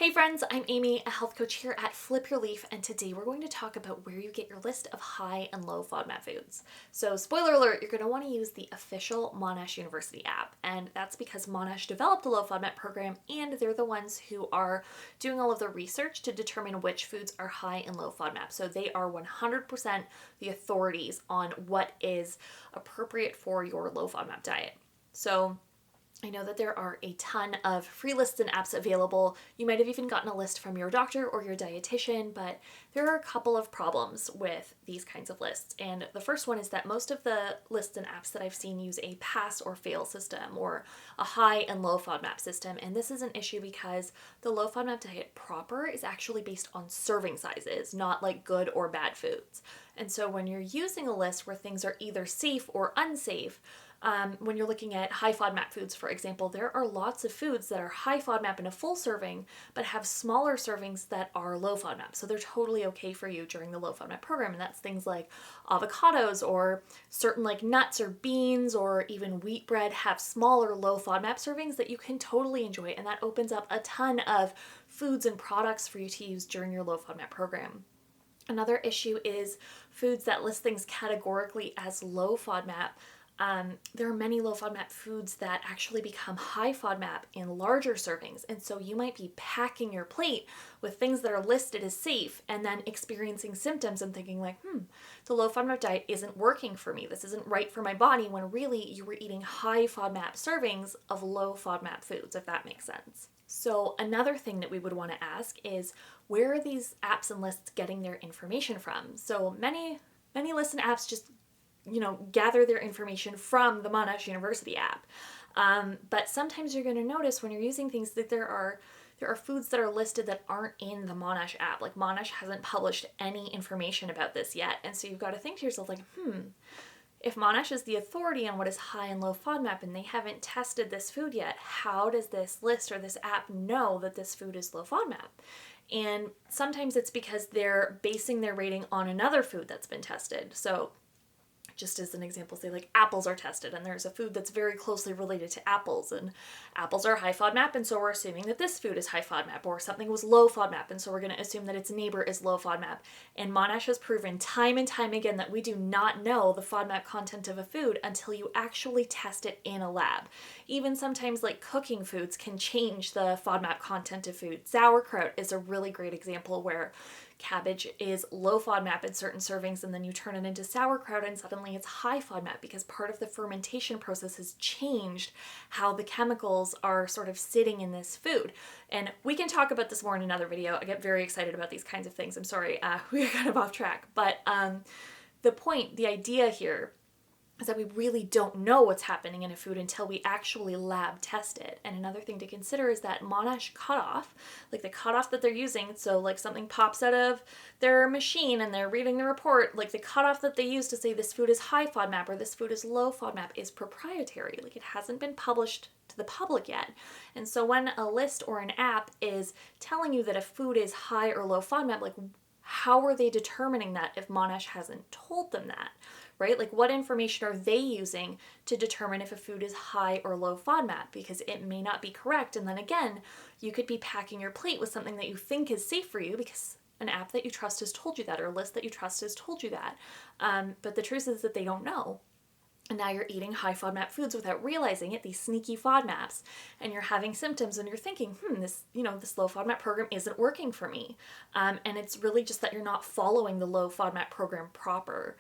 Hey friends, I'm Amy, a health coach here at Flip Your Leaf, and today we're going to talk about where you get your list of high and low FODMAP foods. So spoiler alert, you're going to want to use the official Monash University app, and that's because Monash developed the low FODMAP program and they're the ones who are doing all of the research to determine which foods are high and low FODMAP. So they are 100% the authorities on what is appropriate for your low FODMAP diet. So I know that there are a ton of free lists and apps available. You might have even gotten a list from your doctor or your dietitian, but there are a couple of problems with these kinds of lists. And the first one is that most of the lists and apps that I've seen use a pass or fail system or a high and low FODMAP system. And this is an issue because the low FODMAP diet proper is actually based on serving sizes, not like good or bad foods. And so when you're using a list where things are either safe or unsafe, when you're looking at high FODMAP foods, for example, there are lots of foods that are high FODMAP in a full serving, but have smaller servings that are low FODMAP. So they're totally okay for you during the low FODMAP program. And that's things like avocados or certain like nuts or beans or even wheat bread have smaller low FODMAP servings that you can totally enjoy. And that opens up a ton of foods and products for you to use during your low FODMAP program. Another issue is foods that list things categorically as low FODMAP. There are many low FODMAP foods that actually become high FODMAP in larger servings. And so you might be packing your plate with things that are listed as safe and then experiencing symptoms and thinking like, the low FODMAP diet isn't working for me. This isn't right for my body, when really you were eating high FODMAP servings of low FODMAP foods, if that makes sense. So another thing that we would want to ask is, where are these apps and lists getting their information from? So many lists and apps just gather their information from the Monash University app. But sometimes you're going to notice when you're using things that there are foods that are listed that aren't in the Monash app. Like Monash hasn't published any information about this yet. And so you've got to think to yourself like, if Monash is the authority on what is high and low FODMAP and they haven't tested this food yet, how does this list or this app know that this food is low FODMAP? And sometimes it's because they're basing their rating on another food that's been tested. So just as an example, say like apples are tested and there's a food that's very closely related to apples, and apples are high FODMAP, and so we're assuming that this food is high FODMAP, or something was low FODMAP and so we're going to assume that its neighbor is low FODMAP. And Monash has proven time and time again that we do not know the FODMAP content of a food until you actually test it in a lab. Even sometimes like cooking foods can change the FODMAP content of food. Sauerkraut is a really great example where cabbage is low FODMAP in certain servings, and then you turn it into sauerkraut and suddenly it's high FODMAP because part of the fermentation process has changed how the chemicals are sort of sitting in this food. And we can talk about this more in another video. I get very excited about these kinds of things. I'm sorry, we got kind of off track. But the idea here is that we really don't know what's happening in a food until we actually lab test it. And another thing to consider is that Monash cutoff, like the cutoff that they're using, so like something pops out of their machine and they're reading the report, like the cutoff that they use to say this food is high FODMAP or this food is low FODMAP is proprietary. Like it hasn't been published to the public yet. And so when a list or an app is telling you that a food is high or low FODMAP, like how are they determining that if Monash hasn't told them that? Right? Like what information are they using to determine if a food is high or low FODMAP? Because it may not be correct. And then again, you could be packing your plate with something that you think is safe for you because an app that you trust has told you that, or a list that you trust has told you that. But the truth is that they don't know. And now you're eating high FODMAP foods without realizing it, these sneaky FODMAPs, and you're having symptoms and you're thinking, this low FODMAP program isn't working for me. And it's really just that you're not following the low FODMAP program proper.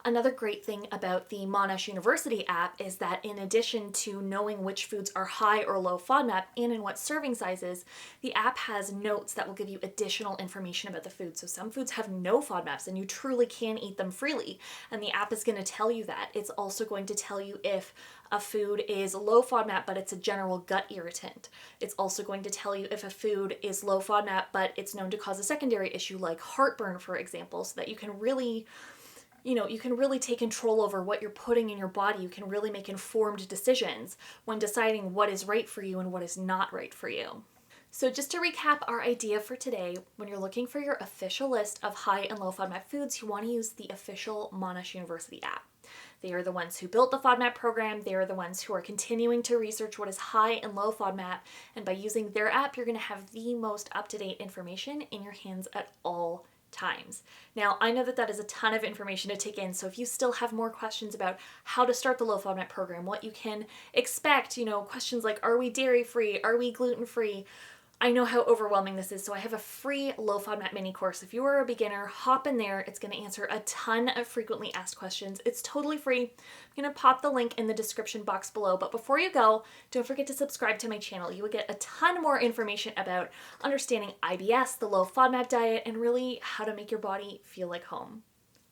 Another great thing about the Monash University app is that in addition to knowing which foods are high or low FODMAP and in what serving sizes, the app has notes that will give you additional information about the food. So some foods have no FODMAPs and you truly can eat them freely, and the app is going to tell you that. It's also going to tell you if a food is low FODMAP but it's a general gut irritant. It's also going to tell you if a food is low FODMAP but it's known to cause a secondary issue like heartburn, for example, so that you can really take control over what you're putting in your body. You can really make informed decisions when deciding what is right for you and what is not right for you. So just to recap our idea for today, when you're looking for your official list of high and low FODMAP foods, you want to use the official Monash University app. They are the ones who built the FODMAP program. They are the ones who are continuing to research what is high and low FODMAP. And by using their app, you're going to have the most up-to-date information in your hands at all times. Now, I know that that is a ton of information to take in, so if you still have more questions about how to start the low FODMAP program, what you can expect, questions like, are we dairy-free? Are we gluten-free? I know how overwhelming this is, so I have a free low FODMAP mini course. If you are a beginner, hop in there. It's going to answer a ton of frequently asked questions. It's totally free. I'm going to pop the link in the description box below, but before you go, don't forget to subscribe to my channel. You will get a ton more information about understanding IBS, the low FODMAP diet, and really how to make your body feel like home.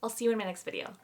I'll see you in my next video.